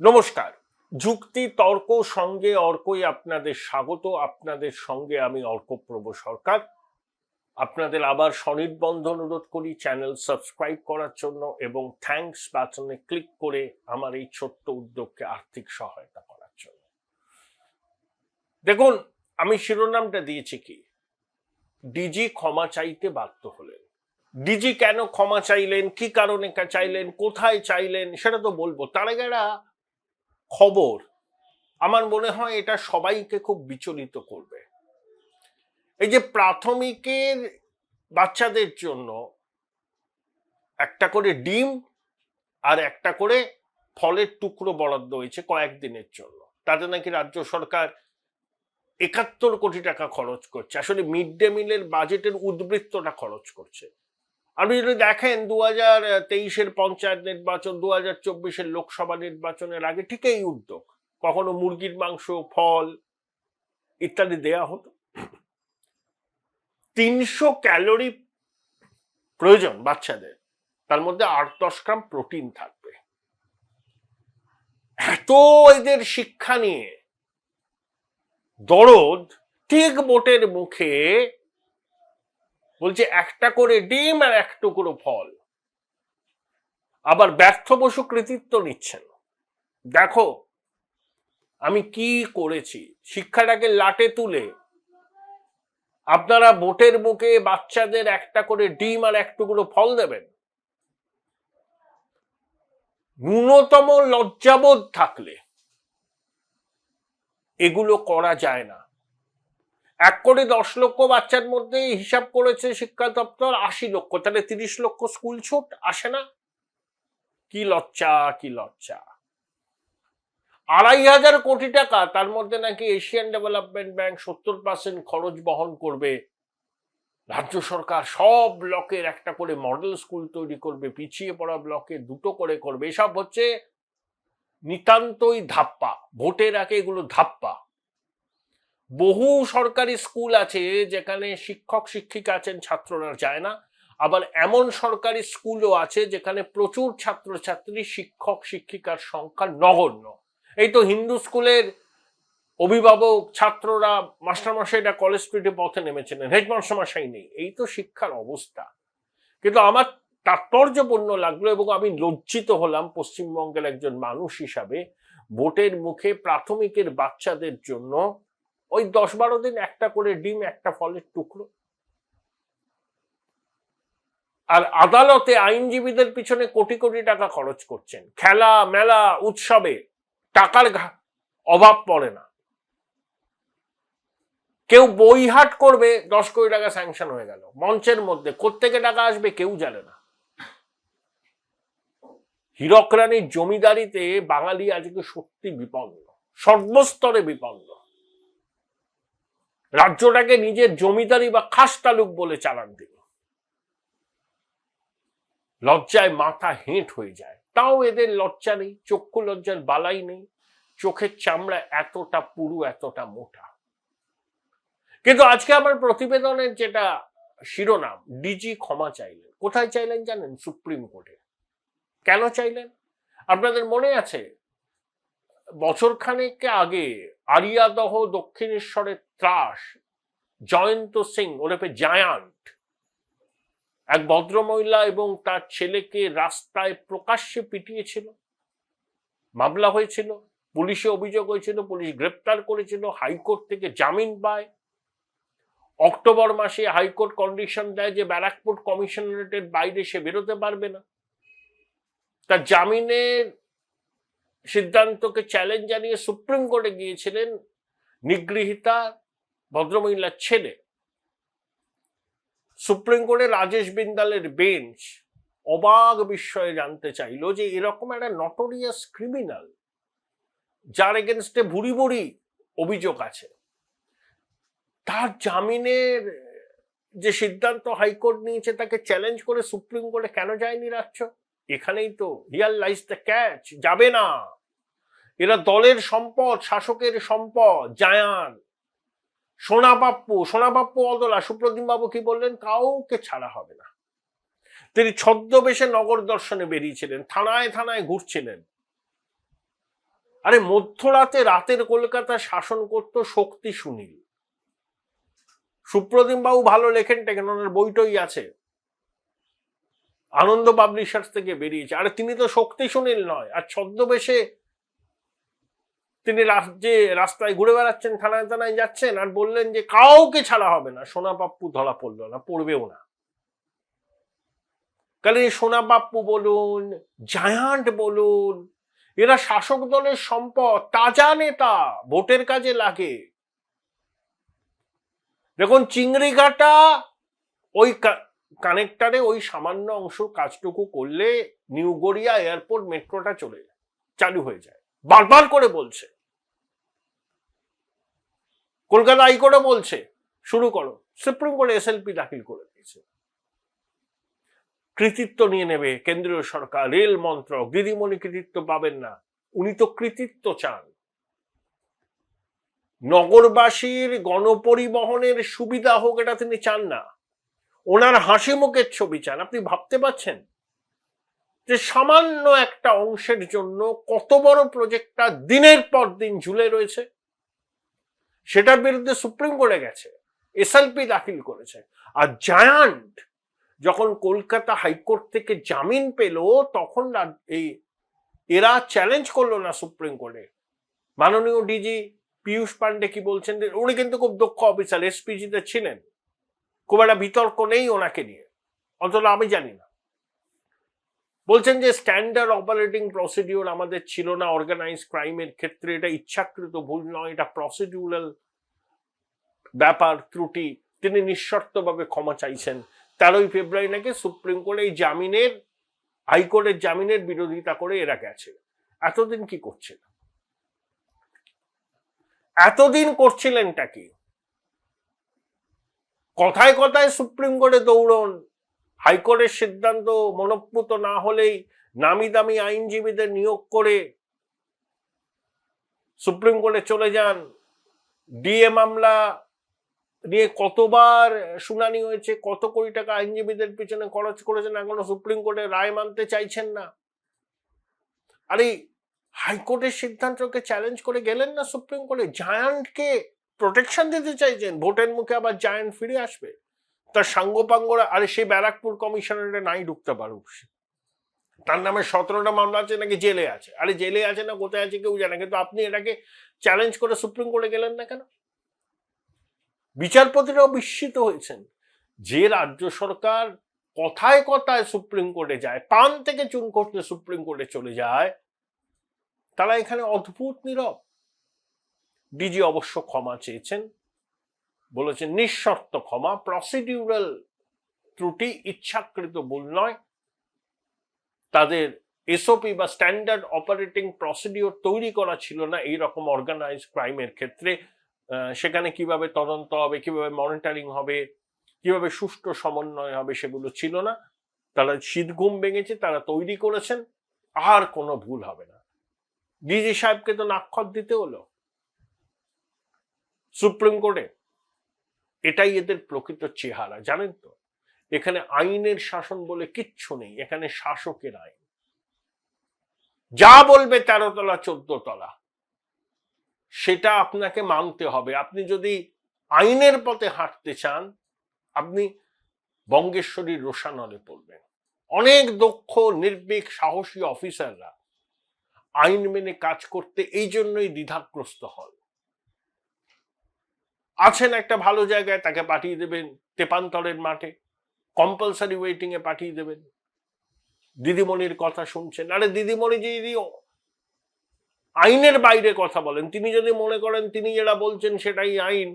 নমস্কার। যুক্তি তর্ক সঙ্গে অর্কই আপনাদের স্বাগত। আপনাদের সঙ্গে আমি অর্কপ্রভ সরকার। আপনাদের আবার সনির্বন্ধ অনুরোধ করি চ্যানেল সাবস্ক্রাইব করার জন্য এবং থ্যাঙ্কস বাটনে ক্লিক করে আমার এই ছোট্ট উদ্যোগকে আর্থিক সহায়তা করার জন্য। দেখুন, আমি শিরোনামটা দিয়েছি কি, ডিজি ক্ষমা চাইতে বাধ্য হলেন। ডিজি কেন ক্ষমা চাইলেন, কি কারণে চাইলেন, কোথায় চাইলেন সেটা তো বলবো। তার আগে একটা খবর, আমার মনে হয় এটা সবাইকে খুব বিচলিত করবে। এই যে প্রাথমিকের বাচ্চাদের জন্য একটা করে ডিম আর একটা করে ফলের টুকরো বরাদ্দ হয়েছে কয়েকদিনের জন্য। তাতে নাকি রাজ্য সরকার ৭১ কোটি টাকা খরচ করছে। আসলে মিড ডে মিলের বাজেটের উদ্বৃত্তটা খরচ করছে। আপনি যদি দেখেন ২০২৩-এর পঞ্চায়েত নির্বাচন, ২০২৪-এর লোকসভা নির্বাচনের আগে ঠিক এই উদ্যোগ, কখনো মুরগির মাংস, ফল ইত্যাদি দেয়া হতো। ৩০০ ক্যালোরি প্রয়োজন বাচ্চাদের, তার মধ্যে ৮-১০ গ্রাম প্রোটিন থাকবে। এত এদের শিক্ষা নিয়ে দরদ, ঠিক বোটের মুখে বলছে একটা করে ডিম আর এক টুকরো ফল। আবার ব্যর্থ বসু কৃতিত্ব নিচ্ছেন, দেখো আমি কি করেছি। শিক্ষাটাকে লাটে তুলে আপনারা বোটের মুখে বাচ্চাদের একটা করে ডিম আর এক টুকরো ফল দেবেন। ন্যূনতম লজ্জাবোধ থাকলে এগুলো করা যায় না। ১ কোটি ১০ লক্ষ বাচ্চার মধ্যে হিসাব করেছে শিক্ষা দপ্তর ৮০ লক্ষ, তাহলে ৩০ লক্ষ স্কুল ছুট আসে না? কি লজ্জা, কি লজ্জা। ২৫০০ কোটি টাকা, তার মধ্যে নাকি এশিয়ান ডেভেলপমেন্ট ব্যাংক ৭০% খরচ বহন করবে। রাজ্য সরকার সব ব্লকের একটা করে মডেল স্কুল তৈরি করবে, পিছিয়ে পড়া ব্লকে ২টো করে করবে। এসব হচ্ছে নিতান্তই ধাপ্পা, ভোটের আগে এগুলো ধাপ্পা। বহু সরকারি স্কুল আছে যেখানে শিক্ষক শিক্ষিকা আছেন, ছাত্ররা যায় না। আবার এমন সরকারি স্কুলও আছে যেখানে প্রচুর ছাত্রছাত্রী, শিক্ষক শিক্ষিকার সংখ্যা নগণ্য। এই তো হিন্দু স্কুলের অভিভাবক, ছাত্ররা, মাস্টারমশাইরা কলেজ স্ট্রিটে পথে নেমেছিলেন, হেডমাস্টারমশাই নেই। এই তো শিক্ষার অবস্থা। কিন্তু আমার তাৎপর্যপূর্ণ লাগলো এবং আমি লজ্জিত হলাম পশ্চিমবঙ্গের একজন মানুষ হিসাবে, ভোটের মুখে প্রাথমিকের বাচ্চাদের জন্য ওই ১০-১২ দিন একটা করে ডিম, একটা ফলের টুকরো। আর আদালতে আইনজীবীদের পিছনে কোটি কোটি টাকা খরচ করছেন। খেলা মেলা উৎসবে টাকার অভাব পড়ে না। কেউ বই হাট করবে, ১০ কোটি টাকা স্যাংশন হয়ে গেল মঞ্চের মধ্যে। কোত্থেকে টাকা আসবে কেউ জানে না। হীরক রানীর জমিদারিতে বাঙালি আজকে সত্যি বিপন্ন, সর্বস্তরে বিপন্ন। রাজ্যটাকে নিজের জমিদারি বা খাস তালুক বলে চালান তিনি। লজ্জায় মাথা হেঁট হয়ে যায়। তাও এদের লজ্জা নেই, চক্ষু লজ্জার বালাই নেই। চোখের চামড়া এতটা পুরু, এতটা মোটা। কিন্তু আজকে আমার প্রতিবেদনের যেটা শিরোনাম, ডিজি ক্ষমা চাইলেন। কোথায় চাইলেন জানেন? সুপ্রিম কোর্টে। কেন চাইলেন? আপনাদের মনে আছে বছরখানেক আগে আরিয়াদহ দক্ষিণেশ্বরের ত্রাস জয়ন্ত সিং ওরফে জায়ান্ট, এক ভদ্রমহিলা এবং তার ছেলেকে রাস্তায় প্রকাশ্যে পিটিয়েছিল, মামলা হয়েছিল, পুলিশে অভিযোগ হয়েছিল, পুলিশ গ্রেপ্তার করেছিল, হাইকোর্ট থেকে জামিন পায়। অক্টোবর মাসে হাইকোর্ট কন্ডিশন দেয় যে ব্যারাকপুর কমিশনারেটের বাইরে সে বেরোতে পারবে না। তার জামিনের সিদ্ধান্তকে চ্যালেঞ্জ জানিয়ে সুপ্রিম কোর্টে গিয়েছিলেন নিগৃহীতা ভদ্রমহিলার ছেলে। সুপ্রিম কোর্টে রাজেশ বিন্দালের বেঞ্চ অবাক বিস্ময়ে জানতে চাইল যে এরকম একটা নটোরিয়াস ক্রিমিনাল, যার এগেনস্টে ভুরি ভুরি অভিযোগ আছে, তার জামিনের যে সিদ্ধান্ত হাইকোর্ট নিয়েছে তাকে চ্যালেঞ্জ করে সুপ্রিম কোর্টে কেন যায়নি রাজ্য? এখানেই তো রিয়াল লাইজ দ্য ক্যাচ। যাবে না। এরা দলের সম্পদ, শাসকের সম্পদ। জায়ান, সোনাপাপ্পু অদলা, সুপ্রতিম বাবু কি বললেন? কাউকে ছাড়া হবে না। তিনি ছদ্মবেশে নগর দর্শনে বেরিয়েছিলেন, থানায় থানায় ঘুরছিলেন। আরে মধ্যরাতে রাতের কলকাতা শাসন করত শক্তি সুনীল। সুপ্রতিম বাবু ভালো লেখেন টেকেন, ওনার বইটই আছে, আনন্দ পাবলিশার্স থেকে বেরিয়েছে। আরে তিনি তো শক্তি সুনীল নয়, আর ছদ্মবেশে তিনি রাস্তায় ঘুরে বেড়াচ্ছেন, থানায় থানায় যাচ্ছেন, আর বললেন যে কাউকে ছাড়া হবে না। সোনা পাপ্পু ধরা পড়লো না, পড়বেও না। কারণ সোনা পাপ্পু বলুন, জায়ান্ট বলুন, এরা শাসক দলের সম্পদ, তাজা নেতা, ভোটের কাজে লাগে। দেখুন চিংড়িঘাটা ওই কানেক্টারে ওই সামান্য অংশ কাজটুকু করলে নিউ গড়িয়া এয়ারপোর্ট মেট্রোটা চালু হয়ে যায়। বারবার করে বলছে, কলকাতা হাইকোর্টে বলছে শুরু করো, সুপ্রিম কোর্টে এসএলপি দাখিল করে দিয়েছে। কৃতিত্ব নিয়ে নেবে কেন্দ্রীয় সরকার, রেল মন্ত্রক, দিদিমণি কৃতিত্ব পাবেন না। উনি তো কৃতিত্ব চান, নগরবাসীর গণপরিবহনের সুবিধা হোক এটা তিনি চান না, ওনার হাসি মুখের ছবি চান। আপনি ভাবতে পারছেন যে সামান্য একটা অংশের জন্য কত বড় প্রজেক্টটা দিনের পর দিন ঝুলে রয়েছে। সেটার বিরুদ্ধে সুপ্রিম কোর্টে গেছে, এসএলপি দাখিল করেছে। আর জায়ান্ট যখন কলকাতা হাইকোর্ট থেকে জামিন পেল, তখন এরা চ্যালেঞ্জ করলো না সুপ্রিম কোর্টে। মাননীয় ডিজি পীযূষ পান্ডে কি বলছেন, উনি কিন্তু খুব দক্ষ অফিসার, এসপিজিতে ছিলেন, খুব একটা বিতর্ক নেই ওনাকে নিয়ে, অন্তত আমি জানি না। বলছেন যে স্ট্যান্ডার্ড অপারেটিং প্রসিডিওর আমাদের ছিল না অর্গানাইজ ক্রাইমের ক্ষেত্রে, এটা ইচ্ছাকৃত ভুল নয়, এটা প্রসিডিউরাল ব্যাপার, ত্রুটি। তিনি নিঃশর্তভাবে ক্ষমা চাইছেন। 13ই ফেব্রুয়ারি নাকি সুপ্রিম কোর্টে এই জামিনের, হাইকোর্টের জামিনের বিরোধিতা করে এরা গেছে। এতদিন কি করছিল, এতদিন করছিলেনটা কি? কথায় কথায় সুপ্রিম কোর্টে দৌড়ন, হাইকোর্টের সিদ্ধান্ত মনঃপুত না হলেই নামি দামি আইনজীবীদের নিয়োগ করে সুপ্রিম কোর্টে চলে যান। ডিএ মামলা নিয়ে কতবার শুনানি হয়েছে, কত কোটি টাকা আইনজীবীদের পিছনে খরচ করেছেন, এখনো সুপ্রিম কোর্টে রায় মানতে চাইছেন না। আরে হাইকোর্টের সিদ্ধান্তকে চ্যালেঞ্জ করে গেলেন না সুপ্রিম কোর্টে, জায়ান্টকে প্রোটেকশন দিতে চাইছেন, ভোটের মুখে আবার জায়ান্ট ফিরে আসবে, তার সাঙ্গপাঙ্গরা। আরে সেই ব্যারাকপুর কমিশনারে নাই ঢুকতে পারুক, তার নামে 17টা মামলা আছে, নাকি জেলে আছে। আরে জেলে আছে না কোথায় আছে কেউ জানে, কিন্তু আপনি এটাকে চ্যালেঞ্জ করে সুপ্রিম কোর্টে গেলেন না কেন? বিচারপতিরাও বিস্মিত হয়েছেন যে রাজ্য সরকার কথায় কথায় সুপ্রিম কোর্টে যায়, পান থেকে চুন করতে সুপ্রিম কোর্টে চলে যায়, তারা এখানে অদ্ভুত নীরব। ডিজি অবশ্য ক্ষমা চেয়েছেন, বলেছেন নিঃশর্ত ক্ষমা, প্রসিডিউরাল ত্রুটি, ইচ্ছাকৃত ভুল নয়। তাদের এসওপি বা স্ট্যান্ডার্ড অপারেটিং প্রসিডিওর তৈরি করা ছিল না এইরকম অর্গানাইজ ক্রাইমের ক্ষেত্রে। সেখানে কিভাবে তদন্ত হবে, কিভাবে মনিটরিং হবে, কিভাবে সুষ্ঠু সমন্বয় হবে, সেগুলো ছিল না। তারা শীত ঘুম ভেঙেছে, তারা তৈরি করেছেন, আর কোনো ভুল হবে না। ডিজি সাহেবকে তো নাক্ষর দিতে হলো সুপ্রিম কোর্টে। এটাই এদের প্রকৃত চেহারা, জানেন তো। এখানে আইনের শাসন বলে কিচ্ছু নেই, এখানে শাসকের আইন। যা বলবে 13 তলা 14 তলা সেটা আপনাকে মানতে হবে। আপনি যদি আইনের পথে হাঁটতে চান, আপনি বঙ্গেশ্বরীর রোশানলে পড়বেন। অনেক দক্ষ, নির্ভীক, সাহসী অফিসাররা আইন মেনে কাজ করতে এই জন্যই দ্বিধাগ্রস্ত হন। আছেন একটা ভালো জায়গায়, তাকে পাঠিয়ে দেবেন তেপান্তরের মাঠে, কম্পালসারি ওয়েটিং এ পাঠিয়ে দেবেন। দিদিমণির কথা শুনছেন, আরে দিদিমণি যদি আইনের বাইরে কথা বলেন, তিনি যদি মনে করেন তিনি যেটা বলছেন সেটাই আইন,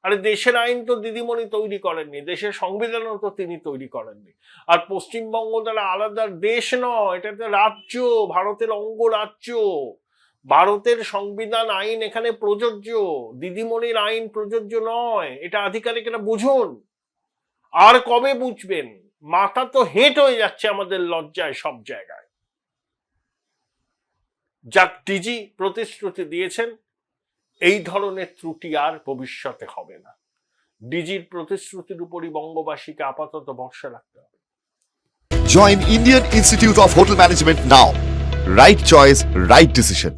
আরে দেশের আইন তো দিদিমণি তৈরি করেননি, দেশের সংবিধানও তো তিনি তৈরি করেননি। আর পশ্চিমবঙ্গ তারা আলাদা দেশ নয়, এটা একটা রাজ্য, ভারতের অঙ্গরাজ্য। ভারতের সংবিধান আইন এখানে প্রযোজ্য, দিদিমণির আইন প্রযোজ্য নয়। এটা আধিকারিকেরা বুঝুন। আর কবে বুঝবেন? মাথা তো হেঁট হয়ে যাচ্ছে আমাদের লজ্জায় সব জায়গায়। যাক, ডিজি প্রতিশ্রুতি দিয়েছেন এই ধরনের ত্রুটি আর ভবিষ্যতে হবে না। ডিজির প্রতিশ্রুতির উপরই বঙ্গবাসীকে আপাতত ভরসা রাখতে হবে। Join Indian Institute of Hotel Management now. Right choice, right decision.